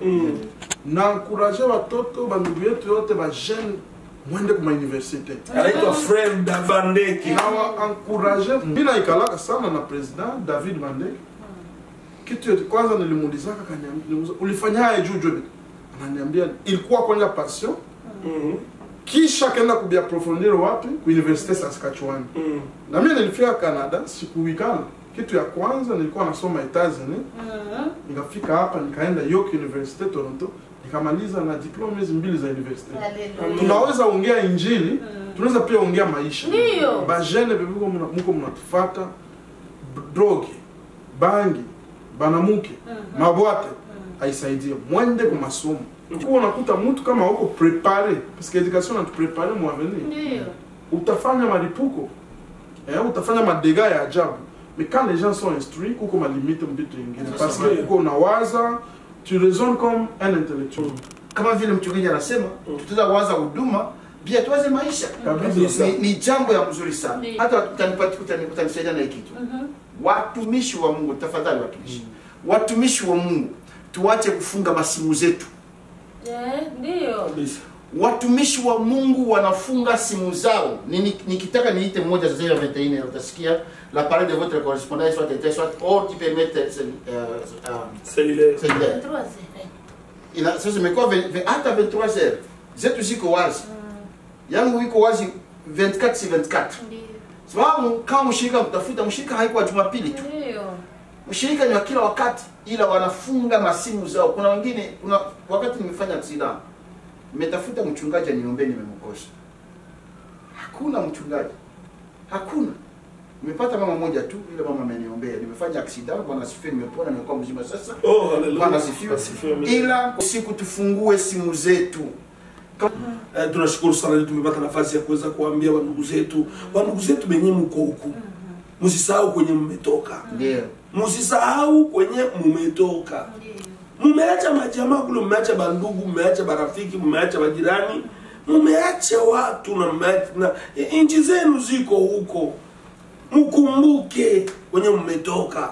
Na encourager watoto bandugu yetu yote ba jeune mwende kwa universite. Anaitwa Frem Vandeki. Na wa encourager bila ikalaka sana na president David Vandeki. Kitu yote kwanza nilimuulizaka kaniambia ulifanyaje juju? Ananiambia ilikuwa kwanza passion. Kisha kaenda kubia approfondir wapi? Ku Universite Saskatchewan. Na mimi nilifika Canada sikuikana. Kitu ya kwanza nilikuwa nasoma Etats-Unis. Nikafika hapa nikaenda York University Toronto, nikamaliza na diploma mbili za university. Tunaweza ongea injili, tunaweza pia ongea maisha. Ba jeune bebiko mko mnatufuata droge, bangi, banamuke, mabwate haisaidie. Mwende kwa masomo. Kwa unakuta mtu kama uko préparé parce que l'éducation na tu préparer moi venir. Utafanya maripuko. Utafanya madega ya ajabu. Mais quand les gens sont instruits, kuko ma limite mbitu ingine parce que uko unawaza, tu raisonnes comme un intellectuel. Kama vile mchungaji anasema, tutaweza waza huduma pia tuwaze maisha. Ni jambo ya mzuri sana. Hata utanisaidia na kitu. Watumishi wa Mungu, tafadhali watumishi. Watumishi wa Mungu, tuache kufunga masimu zetu. Ndio. Watumishi wa Mungu wanafunga simu zao. Nikitaka niite mmoja sasa hivi 21 utasikia la parole de votre correspondance soit était soit or qui permet cellulaire. Ila sasa imekuwa hata 23h. Zetu ziko wazi. Yangu iko wazi 24/24. Sababu kama mshirika mtafuta mshirika haiko Jumapili tu. Mshirika ni wa kila wakati ila wanafunga masimu zao. Kuna wengine wakati nimefanya accident nimetafuta mchungaji aniombee nimemkosa. Hakuna mchungaji. Hakuna. Nimepata mama moja tu ile mama ameniombea. Nimefanya accident bwana asifiwe nimepona nimekuwa mzima sasa. Oh haleluya. Bwana asifiwe. Ila usiku tufungue simu zetu. Tunashukuru sana tumepata nafasi ya kuweza kuambia wandugu zetu benye mko huku. Msisahau kwenye mmetoka. Ndio. Msisahau kwenye mmetoka. Mumeacha majamaa kule, mumeacha bandugu, mumeacha barafiki, mumeacha majirani, mumeacha watu na inji zenu ziko huko. Mkumbuke kwenye mmetoka.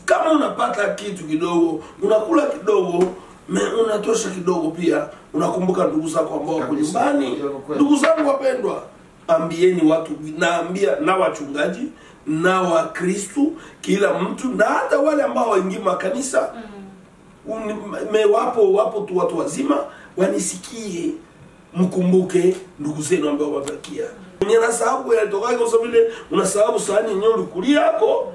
Kama unapata kitu kidogo, unakula kidogo, unatosha kidogo pia, unakumbuka ndugu zako ambao wako nyumbani. Ndugu zangu wapendwa, ambieni watu, naambia na wachungaji na Wakristo, kila mtu na hata wale ambao waingia makanisa wapo tu watu wazima wanisikie, mkumbuke ndugu zenu ambao wabakia. Mwenye nasahabu ya toka kwa sababu ile unasahabu sahani nyoro kulia yako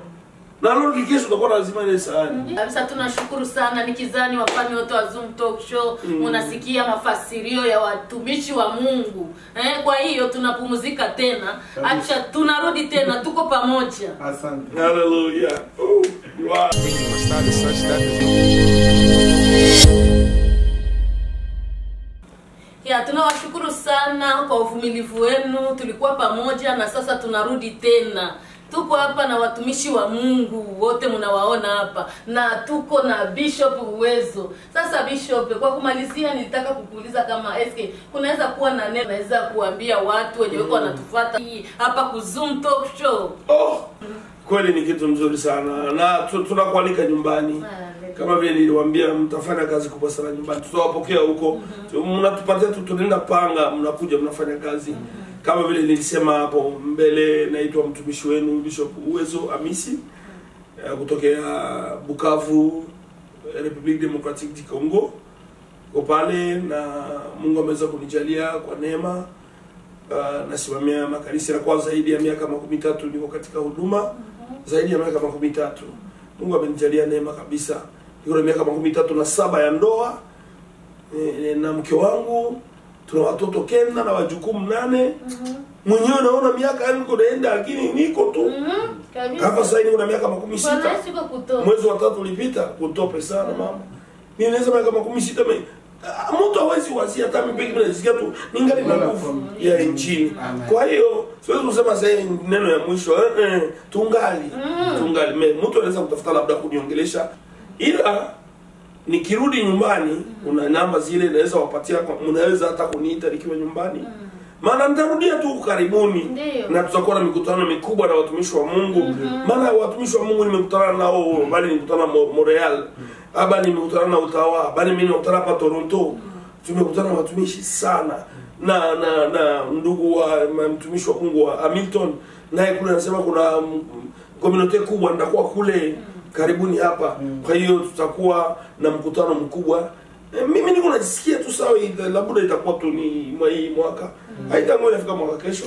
na leo kesho utakuwa lazima ile sahani. Kabisa tunashukuru sana nikizani wafanye wote wa Zoom Talk Show mnasikia mafasirio ya watumishi wa Mungu. Kwa hiyo tunapumzika tena. Acha tunarudi tena tuko pamoja. Asante. Hallelujah. Wow. Tunawashukuru sana kwa uvumilivu wenu. Tulikuwa pamoja na sasa tunarudi tena. Tuko hapa na watumishi wa Mungu wote mnawaona hapa na tuko na Bishop Uwezo. Sasa Bishop, kwa kumalizia nilitaka kukuuliza kama SK kunaweza kuwa na neno naweza kuambia watu wenye wako wanatufuata hapa ku Zoom Talk Show. Kweli ni kitu mzuri sana na tunakualika nyumbani. Kama vile niliwaambia mtafanya kazi kubwa sana nyumbani. Tutawapokea huko. Mnatupatia tunaenda panga, mnakuja mnafanya kazi. Kama vile nilisema hapo mbele, naitwa mtumishi wenu Bishop Uwezo Amisi kutokea Bukavu, Republic Democratic du Congo. Kwa pale na Mungu ameweza kunijalia kwa neema. Nasimamia makanisa ya kwanza zaidi ya miaka 13 niko katika huduma. Zaidi ya miaka 13. Mungu amenijalia neema kabisa. Niko na miaka 37 ya ndoa. Na mke wangu tuna watoto 9 na wajukuu 8. Mwenyewe naona miaka yangu niko naenda lakini niko tu. Hapa sasa niko na miaka 16. Mwezi wa 3 ulipita kutope sana mama. Mimi naweza miaka 16 mtu hawezi wazia hata mimi pekee nasikia tu ningali na nguvu ya injili. Kwa hiyo siwezi kusema sasa neno ya mwisho tungali. Mtu anaweza kutafuta labda kuniongelesha, ila nikirudi nyumbani una namba zile naweza wapatia, mnaweza hata kuniita nikiwa nyumbani. Maana nitarudia tu karibuni. Na tutakuwa na mikutano mikubwa na watumishi wa Mungu. Maana watumishi wa Mungu nimekutana nao, bali nimekutana Montreal, haba nimekutana na Ottawa, bali mimi nimekutana hapa Toronto. Tumekutana na watumishi sana. Na ndugu wa mtumishi wa Mungu wa Hamilton, naye kule anasema kuna community kubwa nitakuwa kule karibuni hapa. Kwa hiyo tutakuwa na mkutano mkubwa. Mimi niko najisikia tu sawa, labda itakuwa tu ni mwaka. Haitakuwa inafika mwaka kesho.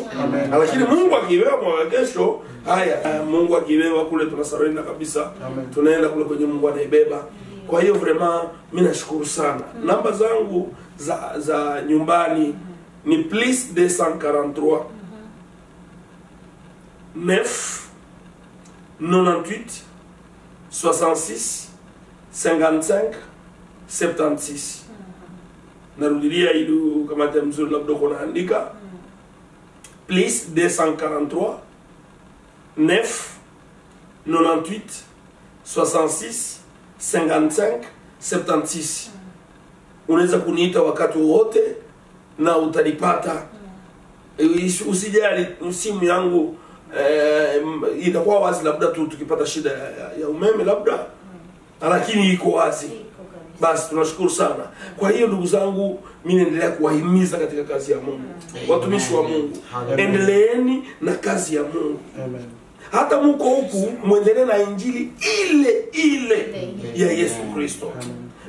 Lakini Mungu akiwewa mwaka kesho, haya Mungu akiwewa kule tunasarenda kabisa. Tunaenda kule kwenye Mungu anaibeba. Kwa hiyo vraiment mimi nashukuru sana. Namba zangu za nyumbani ni +243 9 98 66 55 76. Narudilia ili kama mzuri labda uko naandika +243 9 98 66 55 76. Unaweza kuniita wakati wote na utanipata. Usijali, simu yangu itakuwa wazi, labda tu tukipata shida ya umeme labda, lakini iko wazi. Basi tunashukuru sana. Kwa hiyo ndugu zangu, mimi naendelea kuwahimiza katika kazi ya Mungu. Watumishi wa Mungu, endeleeni na kazi ya Mungu. Amen. Hata mko huku muendelee na injili ile ya Yesu Kristo.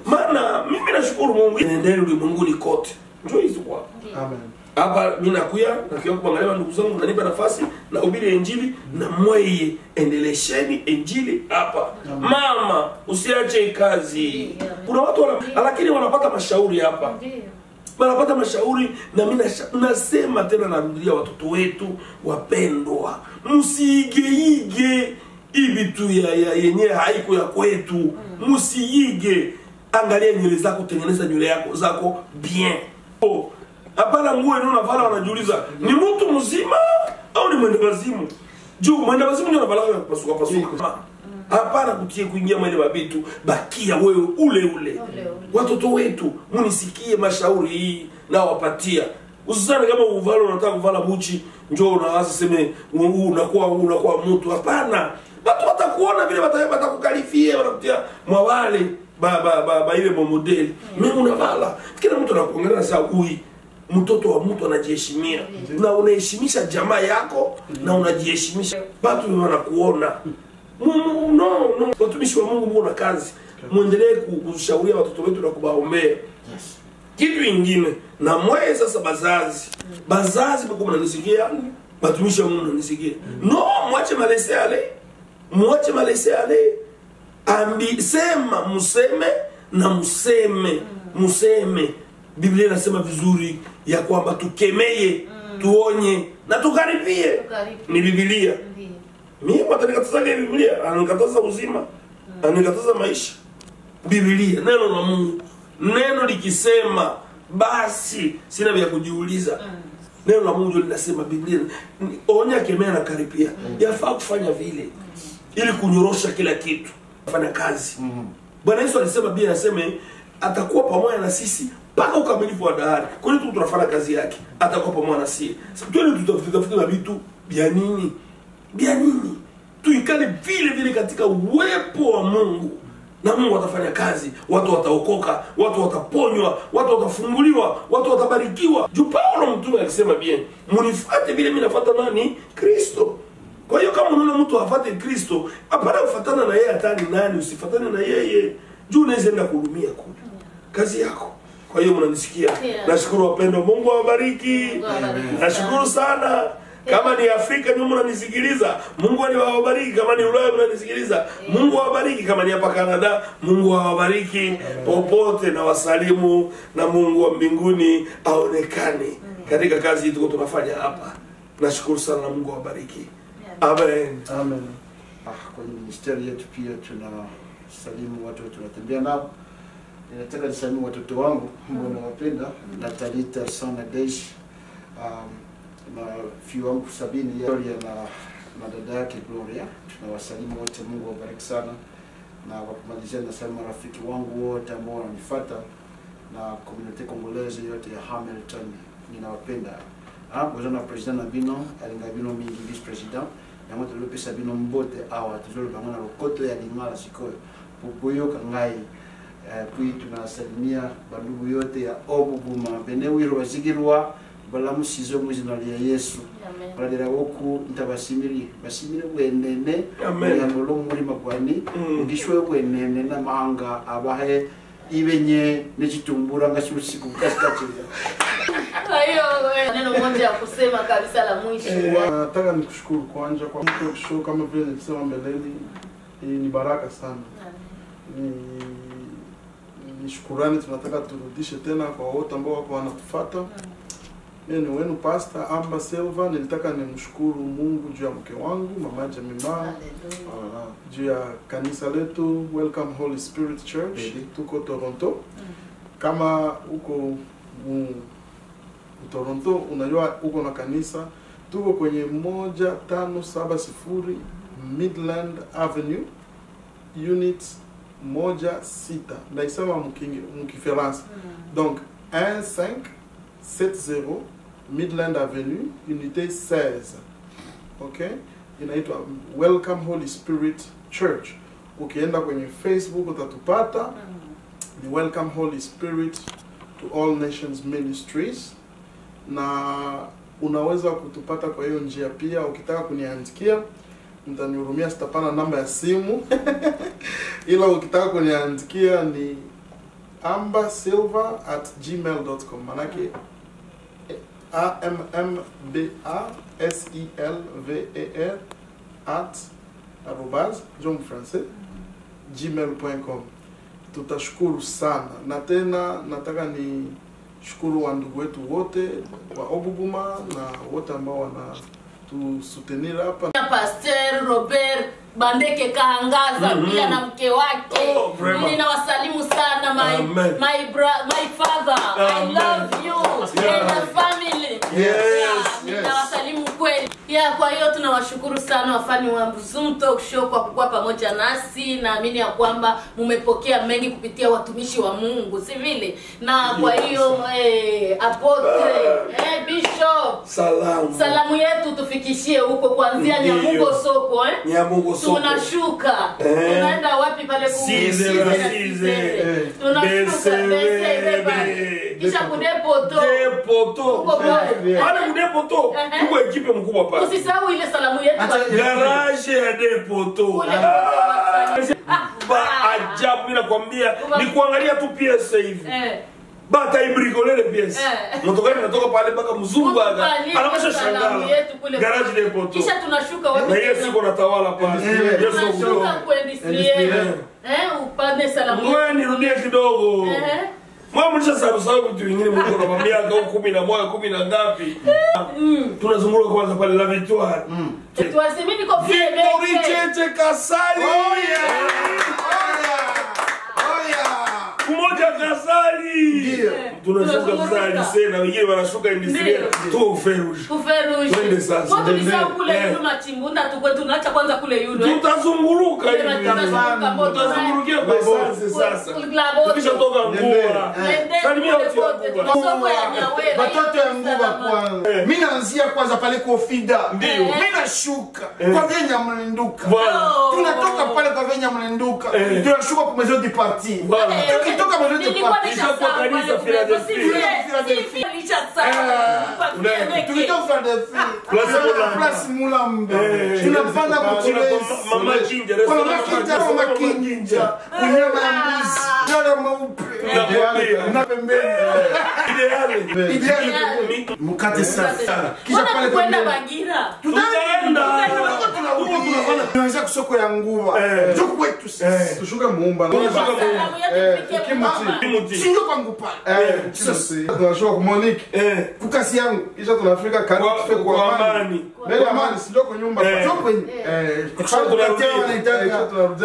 Maana mimi nashukuru Mungu, endelee ulimwenguni kote. Njoo hizo kwa. Amen. Hapa mimi nakuya kuangalia ndugu zangu, mnanipa nafasi na hubiri injili na mweye endelesheni injili hapa. Mama, usiache kazi. Kuna watu lakini wanapata mashauri hapa. Wanapata mashauri, na mimi nasema tena, narudia watoto wetu wapendwa, msiige hivi tu yenyewe haiko ya kwetu. Msiige. Angalia nywele zako, tengeneza nywele zako bien. Hapana nguo ndio unavala wanajiuliza ni mtu mzima au ni mwenda wazimu. Juu mwenda wazimu ndio unavala pasuka. Hapana kutie kuingia mwele mabitu, bakia wewe ule. Watoto wetu munisikie mashauri hii na wapatia. Usisane kama uvala unataka kuvala buchi, njoo unaanza seme unakuwa mtu. Hapana. Watu watakuona vile watakukalifia, wanakutia mwawale ile modeli. Mimi unavala. Kila mtu anakuangalia na saa mtoto wa mtu anajiheshimia. Na unaheshimisha jamaa yako na unajiheshimisha. Watu wanakuona. No. Watumishi wa Mungu mko na kazi. Muendelee kushauria watoto wetu na kubaombea. Kitu kingine, na mwe sasa bazazi mko mnanisikia, watumishi wa Mungu mnanisikia. No, mwache malese ale. Sema museme. Biblia inasema vizuri ya kwamba tukemeye, tuonye na tukaribie. Ni Biblia. Mimi mtanikataza Biblia, anikataza uzima, anikataza maisha. Biblia, neno la Mungu. Neno likisema basi sina vya kujiuliza. Neno la Mungu linasema, Biblia onya, kemea na karibia. Yafaa kufanya vile ili kunyorosha kila kitu. Fanya kazi. Bwana Yesu alisema, Biblia inasema atakuwa pamoja na sisi mpaka ukamilifu wa dahari. Kwa hiyo tunafanya kazi yake, atakuwa pamoja na sisi. Sasa tutafuta na vitu vya nini? Tuikale vile katika uwepo wa Mungu. Na Mungu atafanya kazi, watu wataokoka, watu wataponywa, watu watafunguliwa, watu watabarikiwa. Juu Paulo mtume alisema bien, munifuate vile mimi nafuata nani? Kristo. Kwa hiyo kama unaona mtu afuate Kristo, hapana kufuatana na yeye hata ni nani, usifuatane na yeye. Juu unaweza enda kuhudumia kule kazi yako. Kwa hiyo mnanisikia. Nashukuru wapendwa, Mungu awabariki. Nashukuru sana. Kama ni Afrika nyuma mnanisikiliza, Mungu awabariki. Kama ni Ulaya mnanisikiliza, Mungu awabariki. Kama ni hapa Canada, Mungu awabariki. Popote na wasalimu, na Mungu wa mbinguni aonekane katika kazi hii tunafanya hapa. Nashukuru sana, Mungu awabariki. Amen. Amen. Kwenye ministeri yetu pia tunasalimu watu tunatembea nao. Ninataka nisalimu watoto wangu ambao nawapenda, Natalita sana Dash, na fiu wangu Sabini Gloria na dada yake Gloria. Tunawasalimu wote, Mungu awabariki sana. Na kwa kumalizia nasalimu marafiki wangu wote ambao wananifuata na community congolaise yote ya Hamilton, ninawapenda. Bozana president na bino, alinga bino mingi vice president. Yango tulopesa bino mbote awa tuzolo bangana lokoto ya lingala sikoyo. Pupuyo kangai. Puis tunasalimia bandugu yote ya Obuguma, benewiro bazigirwa balamu sizo mwizina lya Yesu. Amen. Baradera woku ntabasimiri basimire bwenene ya nolo muri magwani ngishwe bwenene na mahanga abahe ibenye n'ikitumbura ngashushiku kashikachira. Hayo neno moja ya kusema kabisa la mwisho. Nataka nikushukuru kwanza kwa show, kama vile nilisema mbeleni, ni baraka sana. Ni shukrani tunataka turudishe tena kwa wote ambao wako wanatufuata. Mimi ni wenu Pastor Amba Silva. Nilitaka nimshukuru Mungu juu ya mke wangu Mama Jemima, juu ya kanisa letu Welcome Holy Spirit Church. Tuko Toronto. Kama uko Toronto unajua uko na kanisa, tuko kwenye 1570 Midland Avenue Unit 16. Naisema mkifaransa. Donc 1570 Midland Avenue Unité 16. Okay? Inaitwa Welcome Holy Spirit Church. Ukienda kwenye Facebook utatupata. Ni Welcome Holy Spirit to All Nations Ministries. Na unaweza kutupata kwa hiyo njia pia. Ukitaka kuniandikia, mtanihurumia sitapana namba ya simu. Ila ukitaka kuniandikia ni ambasilva@gmail.com. Manake @gmail.com. Tutashukuru sana. Na tena nataka ni shukuru wa ndugu wetu wote wa Obuguma na wote ambao wana tusutenir hapa. Pastor Robert Bandeke Kahangaza pia na mke wake. Ninawasalimu sana my father. I love you and the family. Ninawasalimu kweli. Kwa hiyo tunawashukuru sana wafani wa Mzum Talk Show kwa kuwa pamoja nasi. Naamini ya kwamba mmepokea mengi kupitia watumishi wa Mungu, si vile? Na kwa hiyo apotre, bishop, salamu yetu tufikishie huko kuanzia Nyamugo soko, Nyamugo soko. Tunashuka. Tunaenda wapi pale tunashuka kisha kudepoto. Pale kudepoto. Huko ekipe mkubwa pale. Usisahau ile salamu yetu garage ya depoto. Ajabu mimi nakwambia, ni kuangalia tu PS hivi. Bata ibrikolele PS. Motokari natoka pale mpaka mzungu aga. Anamasha shangala. Garage depoto. Kisha tunashuka wapi? Na Yesu yuko natawala pale. Yesu tunashuka kwa industriel. Upande salamu. Wewe nirudie kidogo. Mama mlisha sababu vitu vingine Mungu anamwambia kwa 11 10 na ngapi. Tunazunguka kwanza pale la Victoire. Tuazimini kwa Victory Cheche Kasali. Kumoja Kasali. Tunashuka Kasali sana, wengine wanashuka industriel. Tu Feruj. Twende sasa. Kwa tulisha kule yulu machimbunda tunaacha kwanza kule yulu. Tutazunguruka hivi. Tutazungurukia kwa sasa. Tukisha toka Nguba. Salimia wote watoto ya Nguba kwanza. Mimi naanzia kwanza pale kwa Fida. Mimi nashuka kwa Venya Mlenduka. Tunatoka pale kwa Venya Mlenduka. Tunashuka kwa Maison du Parti. Tukitoka Maison du Parti kwa kanisa Philadelphia. Tukitoka Place Mulambe. Tunapanda kwa Mama Kinja. Mama Kinja. Kunyama ya mbuzi. Dole mweupe. Na pembeni. Ideale. Mukate sasa. Kisha pale kwenda Bagira. Tutaenda. Tunaanza kusoko ya Nguba. Njoo kwetu sasa. Tushuka Muumba. Sinjo kwa Nguba. pale. Tunashoka Monique. Kukasi yangu. Kisha tunafika karibu tufe kwa amani. Mbele amani sio kwa nyumba. Sio kwenye. Kisha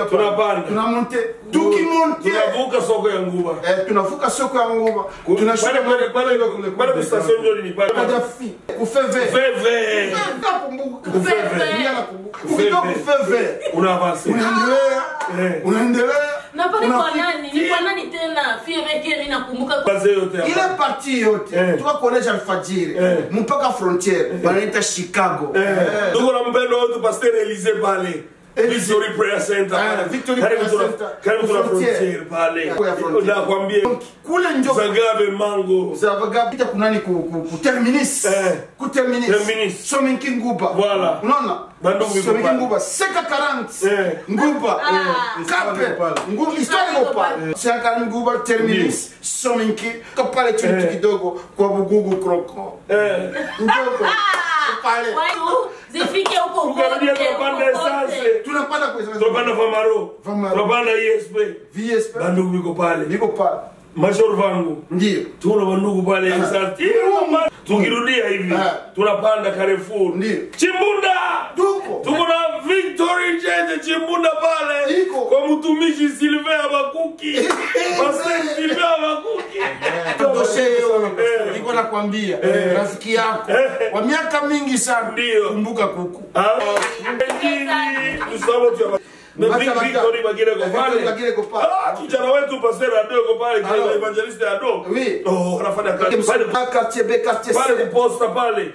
tunapanda. Tunamonte. Tukimonte. Tunavuka soko ya Nguba. Tunavuka soko ya Nguba. Tunashuka pale kwa station ndio ni pale. Kufeve. Kufeve. Kufeve. Unaavance. Unaendelea. Na pale kwa nani? Ni kwa nani tena? Fieveke mimi nakumbuka Kazi yote hapa. Ile parti yote tuka college Alfajiri mpaka frontiere wanaita Chicago. Tuko na mpendo wetu Pastor Elise pale. Victory Prayer Center. Victory Prayer Center. Karibu tuna frontiere pale. Nakwambia kule ndio Zagabe Mango. Zagabe pita kunani ku terminus. Ku terminus. Sominki Nguba. Voilà. Unaona? Sominki Nguba 540. Nguba. Kape. Nguba histoire Nguba. 540 Nguba terminus. Sominki kapale chini kidogo kwa Bugugu Kroko. Ndogo. Pale. Zifike huko huko. Tunapanda kwa essence. Tunapanda Famaro. Tunapanda VSP. Bandugu biko pale. Biko pale. Major vangu. Ndio. Tuna bandugu pale Exalti. Tukirudia hivi. Tunapanda Carrefour. Ndio. Chimbunda. Tuko na Victory Change Chimbunda pale. Kwa mtumishi Silvia Bakuki. Pastor Silvia Bakuki. Niko nakwambia rafiki yako kwa miaka mingi sana. Ndio. Kumbuka kuku. Victory bagire ko pale. Kijana wetu Pastor Ado ko pale, kijana evangelist Ado. Anafanya kazi pale quartier B quartier C. Pale posta pale.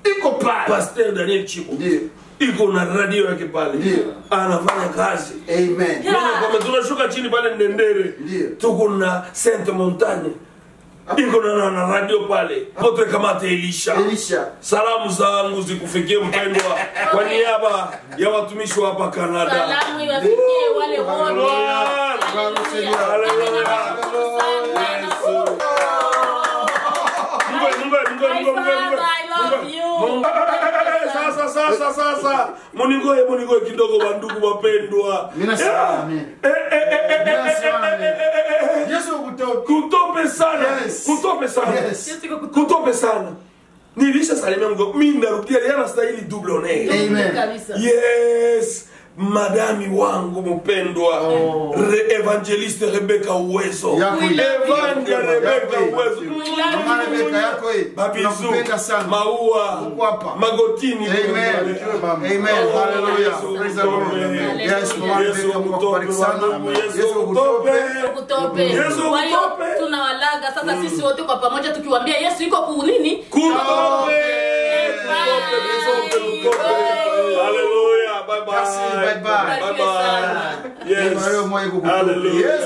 Iko pale. Pastor Daniel Chico. Ndio. Iko na radio yake pale. Ndio. Anafanya kazi. Amen. Kwa tunashuka chini pale Ndendere. Tuko na Sainte Montagne. Iko na radio pale. Potre kamate Elisha. Salamu zangu zikufikie mpendwa kwa niaba ya watumishi wa hapa Canada. Salamu iwafikie wale wote. Sasa munigoe kidogo bandugu wapendwa. Mimi nasema amen. Yesu kutope sana. Nilisha salimia Mungu. Mimi narudia yana stahili double honneur. Amen. Yes. Madami wangu mpendwa evangeliste Rebecca Uwezo. Evangeliste Rebecca Uwezo. Mama Rebecca yako hii. Tunakupenda sana. Maua. Magotini. Amen. Amen. Hallelujah. Praise the Lord. Yes, Mama Rebecca mkubariki sana. Yesu kutope. Kwa hiyo tunawalaga sasa sisi wote kwa pamoja tukiwaambia Yesu yuko kunini? Kutope. Hallelujah. Bye bye. Yes. Hallelujah.